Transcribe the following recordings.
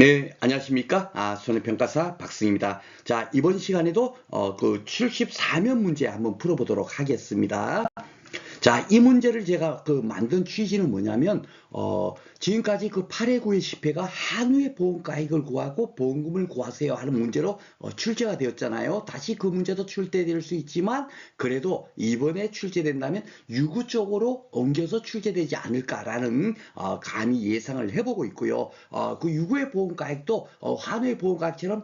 네, 안녕하십니까? 손해평가사 박승입니다. 자, 이번 시간에도 그 74면 문제 한번 풀어보도록 하겠습니다. 자, 이 문제를 제가 그 만든 취지는 뭐냐면, 지금까지 그 8회, 9회, 10회가 한우의 보험가액을 구하고 보험금을 구하세요 하는 문제로 출제가 되었잖아요. 다시 그 문제도 출제될 수 있지만, 그래도 이번에 출제된다면 유구 쪽으로 옮겨서 출제되지 않을까라는 감히 예상을 해보고 있고요. 그 유구의 보험가액도 한우의 보험가액처럼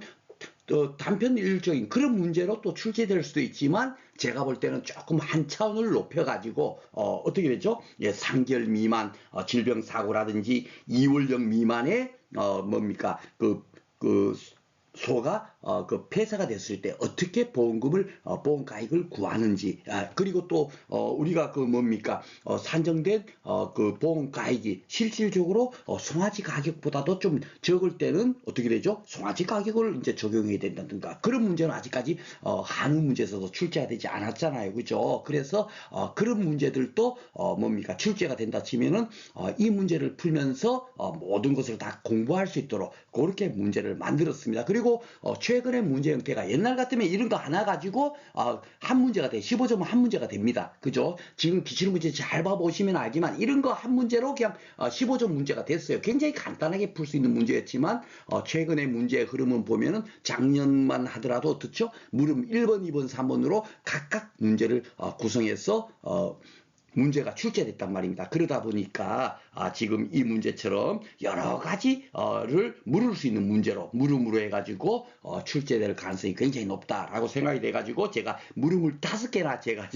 또 단편 일적인 그런 문제로 또 출제될 수도 있지만 제가 볼 때는 조금 한 차원을 높여가지고 어떻게 되죠? 예, 3개월 미만 질병 사고라든지 2월령 미만의 뭡니까 그 소가 그 폐사가 됐을 때 어떻게 보험금을 보험 가액을 구하는지 그리고 또 우리가 그 뭡니까 산정된 그 보험 가액이 실질적으로 송아지 가격보다도 좀 적을 때는 어떻게 되죠? 송아지 가격을 이제 적용해야 된다든가 그런 문제는 아직까지 한우 문제에서도 출제가 되지 않았잖아요, 그죠? 그래서 그런 문제들도 뭡니까 출제가 된다 치면은 이 문제를 풀면서 모든 것을 다 공부할 수 있도록 그렇게 문제를 만들었습니다. 그리고 최근의 문제 형태가 옛날 같으면 이런 거 하나 가지고 한 문제가 돼. 15점은 한 문제가 됩니다. 그죠? 지금 기출문제 잘 봐보시면 알지만 이런 거 한 문제로 그냥 15점 문제가 됐어요. 굉장히 간단하게 풀 수 있는 문제였지만 최근의 문제의 흐름을 보면은 작년만 하더라도 어떻죠? 물음 1번, 2번, 3번으로 각각 문제를 구성해서 문제가 출제됐단 말입니다. 그러다 보니까 지금 이 문제처럼 여러 가지를 물을 수 있는 문제로 물음으로 해가지고 출제될 가능성이 굉장히 높다라고 생각이 돼가지고 제가 물음을 5개나 제가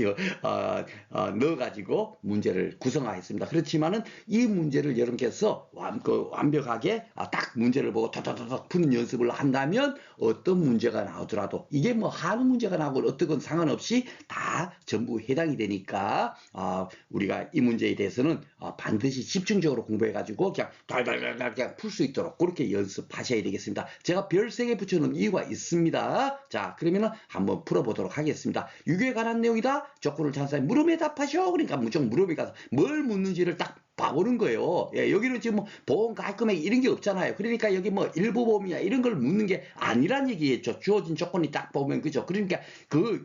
넣어가지고 문제를 구성하였습니다. 그렇지만은 이 문제를 여러분께서 완벽하게 딱 문제를 보고 톡톡톡 푸는 연습을 한다면 어떤 문제가 나오더라도 이게 뭐 한우 문제가 나오고 어떤 상관없이 다 전부 해당이 되니까 우리가 이 문제에 대해서는 반드시 집중적으로 공부해가지고 그냥 달달달달 그냥 풀 수 있도록 그렇게 연습하셔야 되겠습니다. 제가 별 3개 붙여놓은 이유가 있습니다. 자, 그러면은 한번 풀어보도록 하겠습니다. 유교에 관한 내용이다. 조건을 찬성해 물음에 답하셔. 그러니까 무조건 물음에 가서 뭘 묻는지를 딱 봐보는 거예요. 예, 여기는 지금 뭐 보험 가입금액 이런 게 없잖아요. 그러니까 여기 뭐 일부 보험이나 이런 걸 묻는 게 아니란 얘기겠죠. 주어진 조건이 딱 보면 그죠. 그러니까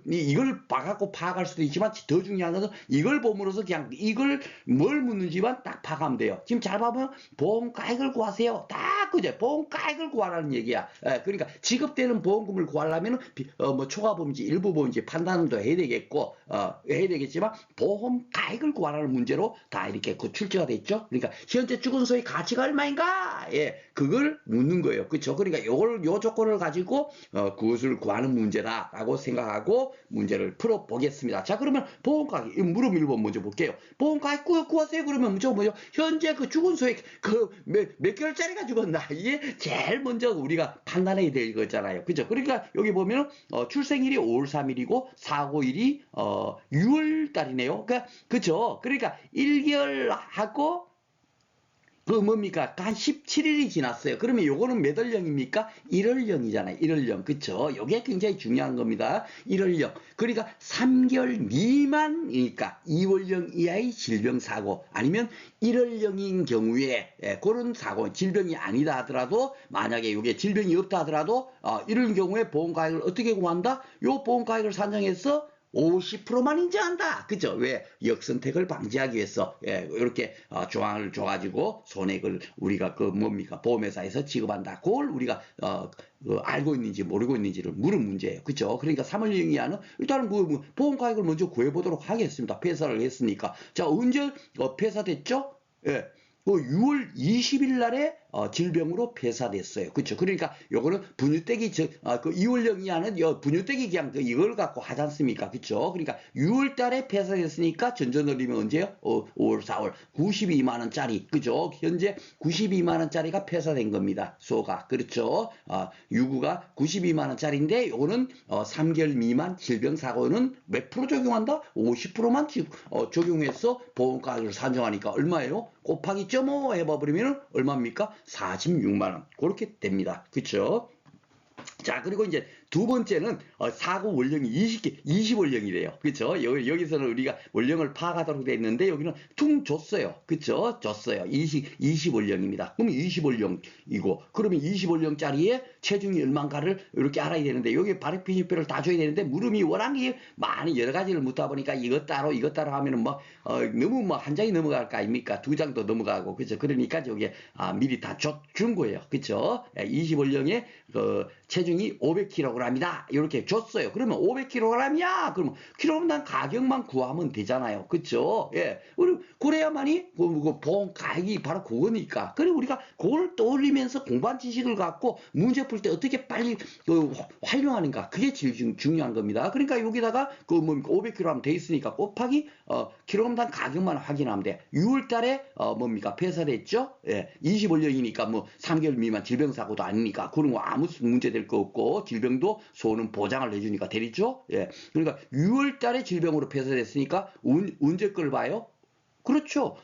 이걸 봐갖고 파악할 수도 있지만 더 중요한 것은 이걸 봄으로써 그냥 이걸 뭘 묻는지만 딱 파악하면 돼요. 지금 잘 봐보면 보험 가입을 구하세요. 딱 그죠. 보험 가입을 구하라는 얘기야. 예, 그러니까 지급되는 보험금을 구하려면 뭐 초과보험인지 일부 보험인지 판단도 해야 되겠고 해야 되겠지만 보험 가입을 구하라는 문제로 다 이렇게 출제가 됐죠. 그러니까 현재 죽은 소의 가치가 얼마인가? 예, 그걸 묻는 거예요. 그렇죠? 그러니까 요 조건을 가지고 그것을 구하는 문제다라고 생각하고 문제를 풀어 보겠습니다. 자, 그러면 보험 가입 물음 1번 먼저 볼게요. 보험 가입 구하세요. 그러면 무조건 뭐죠? 현재 그 죽은 소의 그 몇 개월짜리가 죽었나? 이게 제일 먼저 우리가 판단해야 될 거잖아요. 그죠? 그러니까 여기 보면 출생일이 5월 3일이고 사고일이 6월 달이네요. 그러니까 그죠? 그러니까 1개월 하고 그 뭡니까? 한 17일이 지났어요. 그러면 요거는 몇 월령입니까? 1월령이잖아요. 1월령. 그쵸? 요게 굉장히 중요한 겁니다. 1월령. 그러니까 3개월 미만이니까 2월령 이하의 질병사고 아니면 1월령인 경우에 그런 사고, 질병이 아니다 하더라도 만약에 요게 질병이 없다 하더라도 이런 경우에 보험가액을 어떻게 구한다? 요 보험가액을 산정해서 50%만 인정한다. 그죠? 왜? 역선택을 방지하기 위해서, 이렇게, 조항을 줘가지고, 손해를 우리가 그 뭡니까? 보험회사에서 지급한다. 그걸 우리가, 알고 있는지 모르고 있는지를 물은 문제예요. 그죠? 그러니까 3월령 이하는 일단은 보험가액을 먼저 구해보도록 하겠습니다. 폐사를 했으니까. 자, 언제, 폐사됐죠? 예. 그 6월 20일 날에 질병으로 폐사됐어요. 그렇죠? 그러니까 요거는 분유떼기 그 2월령 이하는 분유떼기 그냥 이걸 갖고 하지 않습니까? 그렇죠? 그러니까 6월 달에 폐사됐으니까 전전월이면 언제요? 5월, 4월 92만 원짜리. 그죠? 현재 92만 원짜리가 폐사된 겁니다. 소가. 그렇죠? 유구가 92만 원짜리인데 요거는 3개월 미만 질병 사고는 몇 프로 적용한다? 50%만 적용해서 보험가액을 산정하니까 얼마예요? 곱하기 0.5 해봐버리면 얼마입니까? 46만 원. 그렇게 됩니다. 그쵸? 자, 그리고 이제 두 번째는 사고 원령이 20원령이래요. 그쵸? 여기서는 우리가 원령을 파악하도록 돼 있는데 여기는 퉁 줬어요. 그쵸? 줬어요. 20원령입니다. 그럼 20원령이고 그러면 20원령짜리에 체중이 얼만가를 이렇게 알아야 되는데 여기 발효편집표를 다 줘야 되는데 물음이 워낙 많이 여러 가지를 묻다 보니까 이것 따로 하면은 뭐 너무 뭐 한 장이 넘어갈 거 아닙니까? 두 장도 넘어가고 그죠? 그러니까 저기 미리 다 준 거예요. 그쵸? 20원령에 체중이 500kg이다. 이렇게 줬어요. 그러면 500kg이야. 그러면 킬로그램당 가격만 구하면 되잖아요. 그쵸? 예. 그래야만이 보험 가격이 바로 그거니까. 그래 우리가 그걸 떠올리면서 공부한 지식을 갖고 문제 풀 때 어떻게 빨리 활용하는가. 그게 제일 중요한 겁니다. 그러니까 여기다가 그 뭐 500kg 하면 돼 있으니까 곱하기 킬로그램당 가격만 확인하면 돼. 6월 달에 뭡니까? 폐사됐죠? 예. 25년이니까 뭐 3개월 미만 질병사고도 아니니까 그런 거 아무 문제 될 거 없고 질병도 소는 보장을 해주니까 되겠죠? 예. 그러니까 6월 달에 질병으로 폐사됐으니까 언제 걸 봐요? 그렇죠.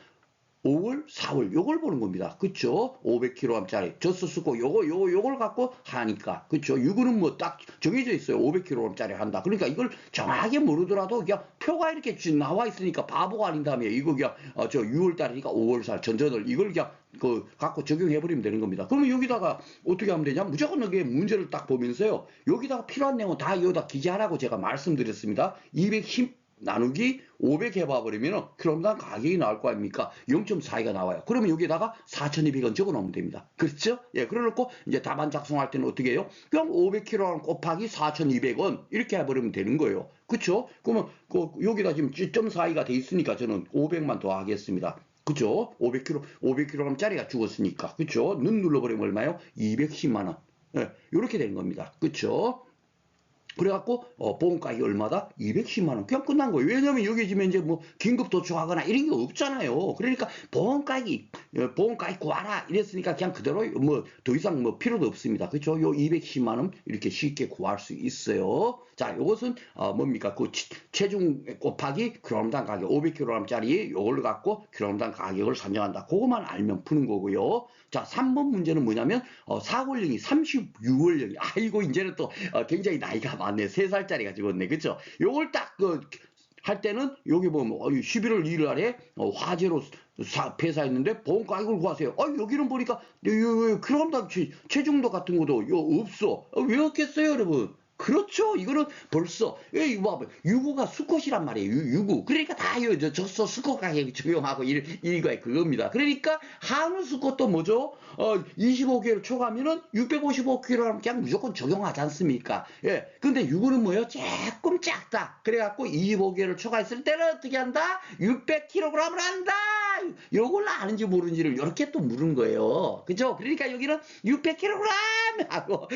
5월, 4월 요걸 보는 겁니다. 그쵸? 500kg짜리 젖소 쓰고 요걸 갖고 하니까 그쵸? 이거는 뭐 딱 정해져 있어요. 500kg짜리 한다. 그러니까 이걸 정확하게 모르더라도 그냥 표가 이렇게 나와 있으니까 바보가 아닌 다음에 이거 그냥 저 6월 달이니까 5월 살 전전을 이걸 그냥 갖고 적용해 버리면 되는 겁니다. 그러면 여기다가 어떻게 하면 되냐? 무조건 여기 문제를 딱 보면서요. 여기다가 필요한 내용은 다 여기다 기재하라고 제가 말씀드렸습니다. 210 나누기 500 해봐버리면 킬로그램당 가격이 나올 거 아닙니까? 0.42가 나와요. 그러면 여기다가 4,200원 적어 놓으면 됩니다. 그렇죠? 예, 그래놓고 이제 답안 작성할 때는 어떻게 해요? 그냥 500kg 곱하기 4,200원 이렇게 해버리면 되는 거예요. 그렇죠? 그러면 여기다 지금 0.42가 돼 있으니까 저는 500만 더 하겠습니다. 그죠? 500kg짜리가 죽었으니까. 그죠? 눈 눌러버리면 얼마요? 210만 원. 예, 이렇게 되는 겁니다. 그죠? 그래갖고 보험 가격이 얼마다? 210만 원. 그냥 끝난 거예요. 왜냐면 여기 지금 이제 뭐 긴급 도출하거나 이런 게 없잖아요. 그러니까 보험 가격 구하라 이랬으니까 그냥 그대로 뭐 더 이상 뭐 필요도 없습니다. 그렇죠? 요 210만 원 이렇게 쉽게 구할 수 있어요. 자, 이것은 뭡니까? 그 체중 곱하기 킬로그램당 가격 500kg짜리 요걸 갖고 킬로그램당 가격을 산정한다. 그것만 알면 푸는 거고요. 자, 3번 문제는 뭐냐면 사고연령이 36월령이 아이고 이제는 또 굉장히 나이가 많네. 3살짜리가 죽었네. 그쵸? 요걸 딱 할 때는 여기 보면 11월 1일 날에 화재로 폐사했는데 보험 가격을 구하세요. 여기는 보니까 킬로그램당 체중도 같은 것도 없어. 왜 없겠어요, 여러분? 그렇죠. 이거는 벌써 유구가 수컷이란 말이에요. 유구. 그러니까 다 적소 수컷 가격이 적용하고 이거에 그겁니다. 그러니까 한우 수컷도 뭐죠? 25개월 초과면은 655kg 그냥 무조건 적용하지 않습니까? 예. 근데 유구는 뭐예요? 조금 작다. 그래갖고 25개월 초과했을 때는 어떻게 한다? 600kg을 한다. 요걸 아는지 모르는지를 이렇게 또 물은 거예요. 그죠? 그러니까 여기는 600kg 하고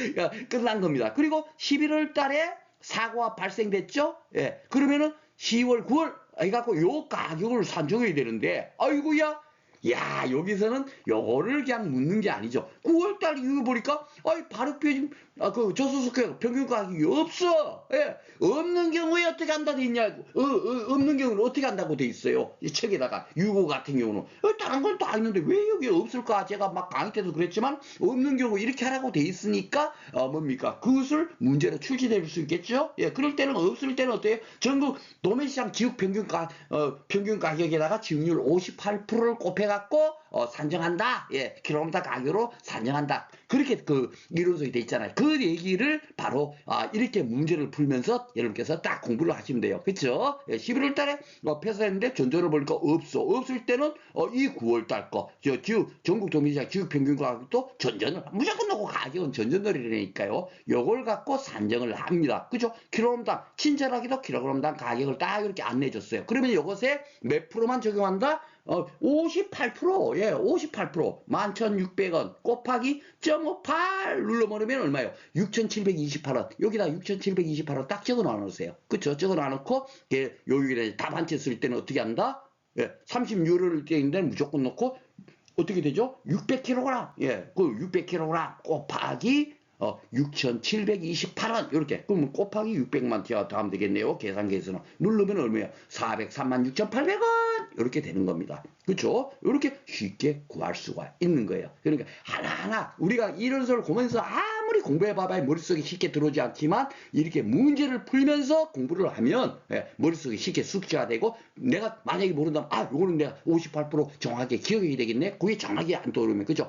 끝난 겁니다. 그리고 11월 달에 사고가 발생됐죠? 예. 그러면은 10월, 9월 해갖고 요 가격을 산정해야 되는데, 아이고야. 야, 여기서는 요거를 그냥 묻는 게 아니죠. 9월달 이거 보니까, 발효표준, 저소득 평균 가격이 없어. 예. 없는 경우에 어떻게 한다 돼 있냐고. 없는 경우는 어떻게 한다고 돼 있어요. 이 책에다가, 유고 같은 경우는. 다른 건 다 있는데 왜 여기 없을까? 제가 막 강의 때도 그랬지만, 없는 경우 이렇게 하라고 돼 있으니까, 뭡니까? 그것을 문제로 출제될 수 있겠죠? 예. 그럴 때는, 없을 때는 어때요? 전국 도매시장 지역 평균 가격에다가 지역률 58%를 곱해갖고, 산정한다. 예. 킬로미터 가격으로 산정한다. 그렇게 이론서에 돼 있잖아요. 그 얘기를 바로 이렇게 문제를 풀면서 여러분께서 딱 공부를 하시면 돼요. 그렇죠? 예, 11월 달에 폐사했는데 전전을 보니까 없어. 없을 때는 이 9월 달 거 전국 도매시장 지역 평균 가격도 전전을 무조건 놓고 가격은 전전놀이라니까요. 요걸 갖고 산정을 합니다. 그죠? 킬로그램당 친절하게도 킬로그램당 가격을 딱 이렇게 안내해 줬어요. 그러면 이것에 몇 프로만 적용한다? 58%, 예, 58%, 11,600원 곱하기 0.58 눌러버리면 얼마예요? 6,728원. 여기다 6,728원 딱 적어 놔놓으세요. 그쵸? 적어 놔놓고, 여기에 답안지 쓸 때는 어떻게 한다? 예, 36을 때인데 무조건 넣고, 어떻게 되죠? 600kg, 예, 그 600kg 곱하기 6,728원 이렇게 그러면 곱하기 600만 더하면 되겠네요. 계산기에서는 누르면 얼마예요? 436,800원 이렇게 되는 겁니다. 그렇죠? 이렇게 쉽게 구할 수가 있는 거예요. 그러니까 하나하나 우리가 이런 소리를 보면서 아무 아무리 공부해봐야 머릿속에 쉽게 들어오지 않지만 이렇게 문제를 풀면서 공부를 하면 머릿속에 쉽게 숙지화되고 내가 만약에 모른다면 요거는 내가 58% 정확하게 기억이 되겠네. 그게 정확히 안 떠오르면 그죠?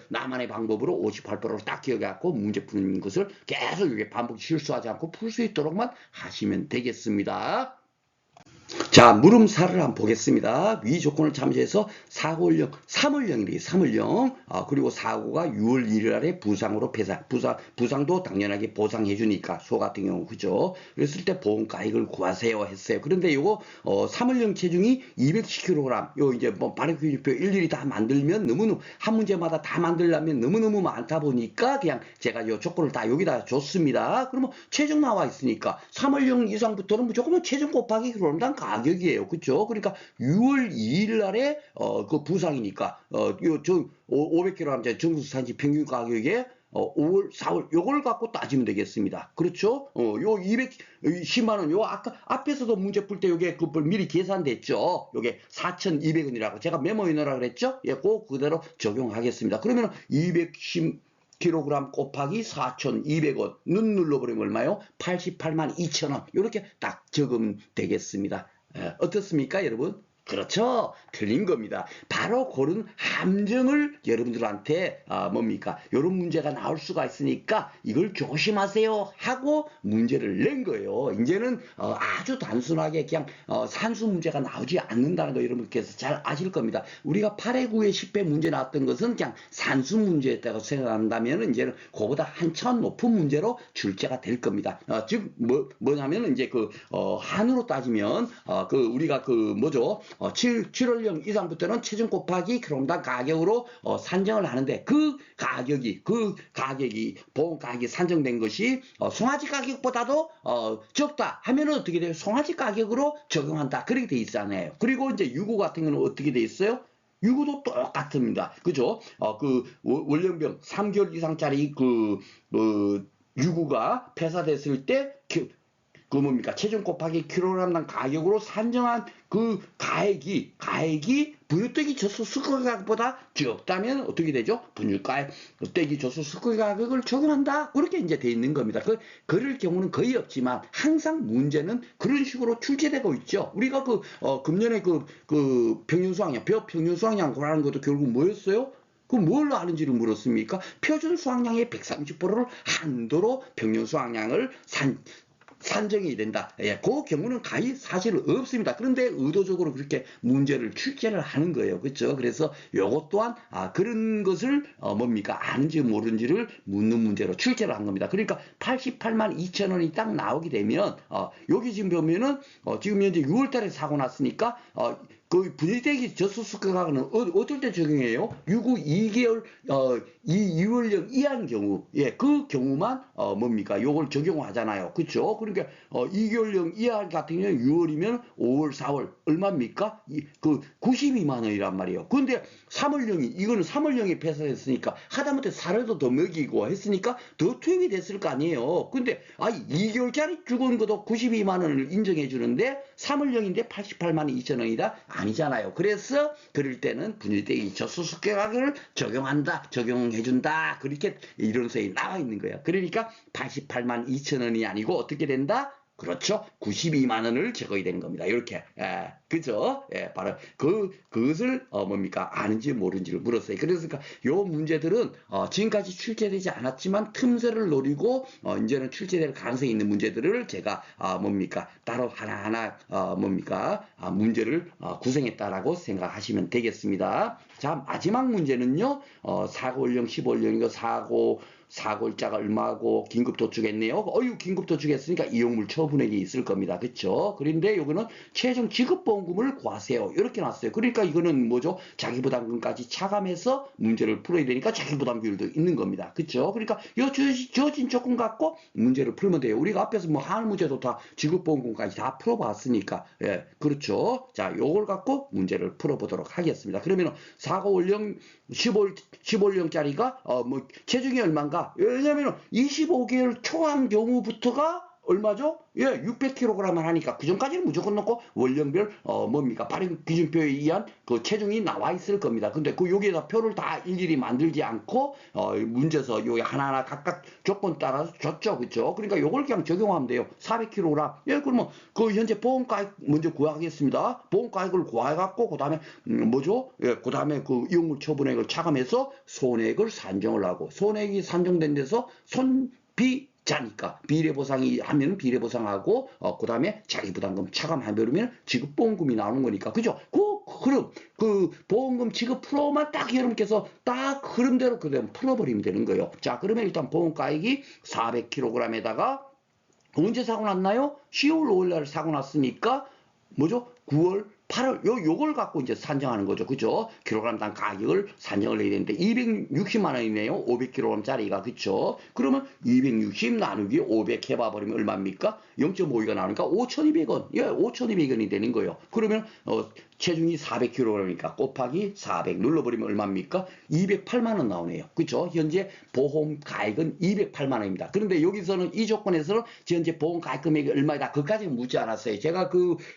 나만의 방법으로 58%로 딱 기억해갖고 문제 푸는 것을 계속 이렇게 반복 실수하지 않고 풀 수 있도록만 하시면 되겠습니다. 자, 물음사를 한번 보겠습니다. 위 조건을 잠시해서 사고을령, 3을령이래, 3을령. 그리고 사고가 6월 1일 날에 부상으로 부상도 당연하게 보상해주니까, 소 같은 경우, 그죠? 그랬을 때 보험가액을 구하세요 했어요. 그런데 요거, 3을령 체중이 210kg, 요 이제 뭐 발효규칙표 일일이 다 만들면 너무너무, 한 문제마다 다 만들려면 너무너무 많다 보니까 그냥 제가 요 조건을 다 여기다 줬습니다. 그러면 체중 나와 있으니까 3을령 이상부터는 무조건 체중 곱하기 그런단 가격이에요. 그쵸? 그러니까 6월 2일 날에 그 부상이니까 저 500kg 정수 산지 평균 가격에 5월, 4월 요걸 갖고 따지면 되겠습니다. 그렇죠? 요 210만 원, 요 아까 앞에서도 문제 풀 때 요게 미리 계산됐죠. 요게 4,200원이라고 제가 메모해 놓으라 그랬죠? 예, 그대로 적용하겠습니다. 그러면 210kg 곱하기 4,200원 눈 눌러버리면 얼마요? 88만 2천원 이렇게 딱 적으면 되겠습니다. 어떻습니까 여러분? 그렇죠. 틀린 겁니다. 바로 그런 함정을 여러분들한테 뭡니까? 이런 문제가 나올 수가 있으니까 이걸 조심하세요 하고 문제를 낸 거예요. 이제는 아주 단순하게 그냥 산수 문제가 나오지 않는다는 거 여러분께서 잘 아실 겁니다. 우리가 8회, 9회, 10회 문제 나왔던 것은 그냥 산수 문제였다고 생각한다면 이제는 그보다 한참 높은 문제로 출제가 될 겁니다. 즉 뭐냐면 이제 한으로 따지면 우리가 뭐죠? 7월령 이상부터는 체중 곱하기 킬로당 가격으로 산정을 하는데 그 가격이 보험 가격이 산정된 것이 송아지 가격보다도 적다 하면은 어떻게 돼요? 송아지 가격으로 적용한다 그렇게 돼 있잖아요. 그리고 이제 유고 같은 경우는 어떻게 돼 있어요? 유고도 똑같습니다. 그죠? 월령병 3개월 이상짜리 유고가 폐사됐을 때 뭡니까? 체중 곱하기 킬로그램당 가격으로 산정한 그 가액이 분유떼기 젖소 스쿼트 가격보다 적다면 어떻게 되죠? 분유떼기 젖소 스쿼트 가격을 적용한다. 그렇게 이제 돼 있는 겁니다. 그럴 경우는 거의 없지만 항상 문제는 그런 식으로 출제되고 있죠. 우리가 금년에 평균 수학량, 벼 평균 수학량 고라는 것도 결국 뭐였어요? 뭘로 아는지를 물었습니까? 표준 수학량의 130%를 한도로 평균 수학량을 산정이 된다. 예, 그 경우는 거의 사실 없습니다. 그런데 의도적으로 그렇게 문제를 출제를 하는 거예요. 그렇죠? 그래서 요것 또한 그런 것을 아는지 모르는지를 묻는 문제로 출제를 한 겁니다. 그러니까 88만 2천 원이 딱 나오게 되면 여기 지금 보면은 지금 현재 6월 달에 사고 났으니까 분리대기 젖소스크 가격은 어떨 때 적용해요? 2개월 2월령 이하인 경우, 그 경우만 요걸 적용하잖아요. 그렇죠? 그러니까 2개월령 이하 같은 경우는 6월이면 5월, 4월 얼마입니까? 92만 원이란 말이에요. 그런데 3월령이 이거는 3월령이 폐사했으니까 하다못해 사료도 더 먹이고 했으니까 더 투입이 됐을 거 아니에요. 근데 2개월짜리 죽은 것도 92만 원을 인정해 주는데 3월령인데 88만 2천 원이다? 아니잖아요. 그래서 그럴 때는 분유대기 젖소스크 가격을 적용해준다. 그렇게 이런 서에 나와 있는 거예요. 그러니까 88만 2천 원이 아니고 어떻게 된다? 그렇죠. 92만 원을 적어야 되는 겁니다. 이렇게. 그죠? 바로 그것을 아는지 모르는지를 물었어요. 그래서 요 문제들은 지금까지 출제되지 않았지만 틈새를 노리고 이제는 출제될 가능성이 있는 문제들을 제가 따로 하나하나 문제를 구성했다라고 생각하시면 되겠습니다. 자, 마지막 문제는요. 사고연령 15연령이고 사고일자가 얼마고 긴급도축했네요. 긴급도축했으니까 이용물 처분액이 있을 겁니다. 그렇죠? 그런데 이거는 최종 지급보험금을 구하세요. 이렇게 나왔어요. 그러니까 이거는 뭐죠? 자기부담금까지 차감해서 문제를 풀어야 되니까 자기부담 비율도 있는 겁니다. 그렇죠? 그러니까 이 주어진 조건 갖고 문제를 풀면 돼요. 우리가 앞에서 하는 문제도 다 지급보험금까지 다 풀어봤으니까. 그렇죠? 자, 요걸 갖고 문제를 풀어보도록 하겠습니다. 그러면 사고연령 15년짜리가 체중이 얼마인가? 왜냐면 25개월 초한 경우부터가 얼마죠? 예, 600kg만 하니까 그 전까지는 무조건 넣고 원령별 뭡니까 발행 기준표에 의한 그 체중이 나와 있을 겁니다. 근데 그 여기에다 표를 다 일일이 만들지 않고 문제서 여기 하나하나 각각 조건 따라서 줬죠, 그렇죠? 그러니까 요걸 그냥 적용하면 돼요. 400kg. 예, 그러면 그 현재 보험가액 먼저 구하겠습니다. 보험가액을 구해갖고 그다음에 뭐죠? 예, 그다음에 그 이용물 처분액을 차감해서 손해액을 산정을 하고 손해액이 산정된 데서 손비 자니까 비례보상이 하면 비례보상하고 그다음에 자기부담금 차감해버리면 지급보험금이 나오는 거니까 그죠? 그럼 그 보험금 지급 프로만 딱 여러분께서 딱 흐름대로 그대로 풀어버리면 되는 거예요. 자, 그러면 일단 보험가액이 400kg에다가 언제 사고 났나요? 10월 5일 날 사고 났으니까 뭐죠? 9월 8월 요걸 갖고 이제 산정하는 거죠. 그죠? 킬로그램당 가격을 산정을 해야 되는데 260만 원이네요. 500kg짜리가. 그쵸? 그러면 260 나누기 500 해봐 버리면 얼마입니까? 0.52가 나오니까 5,200원. 예, 5,200원이 되는 거예요. 그러면 체중이 400kg니까 곱하기 400 눌러버리면 얼마입니까? 208만 원 나오네요. 그쵸? 현재 보험 가액은 208만 원입니다. 그런데 여기서는 이 조건에서는 현재 보험 가액 금액이 얼마다 그까지는 묻지 않았어요. 제가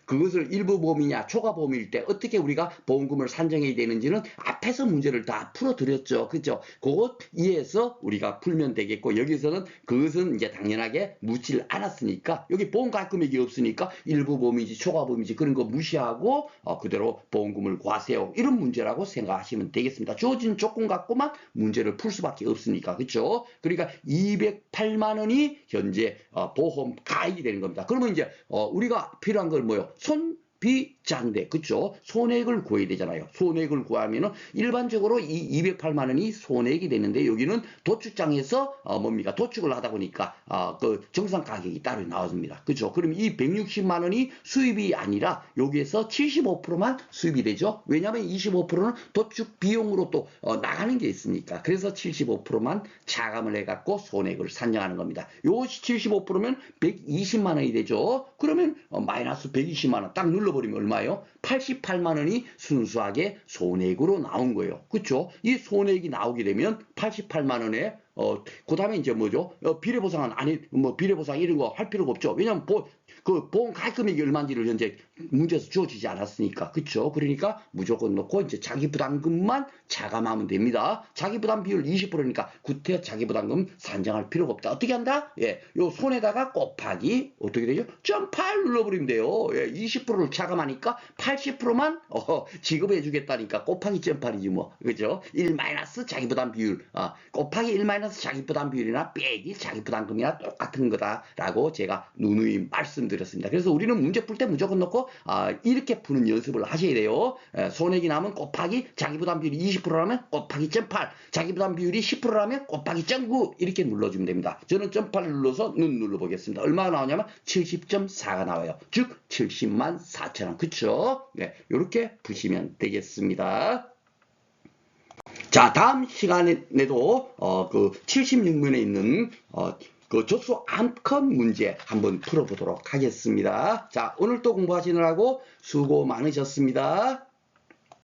그것을 일부 보험이냐 초과 보험일 때 어떻게 우리가 보험금을 산정해야 되는지는 앞에서 문제를 다 풀어드렸죠. 그죠? 그것 이해해서 우리가 풀면 되겠고 여기서는 그것은 이제 당연하게 묻질 않았으니까 여기 보험 가액 금액이 없으니까 일부 보험이지 초과 보험이지 그런 거 무시하고 그대로 보험금을 구하세요. 이런 문제라고 생각하시면 되겠습니다. 주어진 조건 갖고만 문제를 풀 수밖에 없으니까. 그렇죠? 그러니까 208만 원이 현재 보험 가액이 되는 겁니다. 그러면 이제 우리가 필요한 건 뭐예요? 비자인데 그쵸? 손해액을 구해야 되잖아요. 손해액을 구하면은 일반적으로 이 208만 원이 손해액이 되는데 여기는 도축장에서 뭡니까? 도축을 하다 보니까 그 정상 가격이 따로 나옵니다. 그죠? 그럼 이 160만 원이 수입이 아니라 여기에서 75%만 수입이 되죠. 왜냐하면 25%는 도축 비용으로 또 나가는 게 있으니까. 그래서 75%만 차감을 해갖고 손해액을 산정하는 겁니다. 요것이 75%면 120만 원이 되죠. 그러면 마이너스 120만 원 딱 눌러버리면 얼마예요? 88만 원이 순수하게 손해액으로 나온 거예요. 그렇죠? 이 손해액이 나오게 되면 88만 원에 그 다음에 이제 뭐죠? 비례보상은 아니, 뭐 비례보상 이런 거 할 필요가 없죠. 왜냐면 그 보험 가입 금액이 얼마인지를 현재 문제에서 주어지지 않았으니까. 그렇죠? 그러니까 무조건 넣고 이제 자기 부담금만 차감하면 됩니다. 자기 부담 비율 20%니까 구태 자기 부담금 산정할 필요가 없다. 어떻게 한다? 예, 요 손에다가 곱하기 어떻게 되죠? 0.8 눌러버리면 돼요. 예, 20%를 차감하니까 80%만 지급해 주겠다니까 곱하기 0.8이지 뭐. 그죠? 1 마이너스 자기 부담 비율 곱하기 1 마이너스 자기 부담 비율이나 빼기 자기 부담금이나 똑같은 거다라고 제가 누누이 말씀드렸습니다. 그래서 우리는 문제 풀 때 무조건 넣고 이렇게 푸는 연습을 하셔야 돼요. 손해액이 나면 곱하기 자기 부담 비율이 20%라면 곱하기 0.8 자기 부담 비율이 10%라면 곱하기 0.9 이렇게 눌러주면 됩니다. 저는 0.8을 눌러서 눈 눌러보겠습니다. 얼마가 나오냐면 70.4가 나와요. 즉 70만 4천 원. 그쵸? 네, 이렇게 푸시면 되겠습니다. 자, 다음 시간에도 그 76면에 있는 그 접수 암컷 문제 한번 풀어보도록 하겠습니다. 자, 오늘 또 공부하시느라고 수고 많으셨습니다.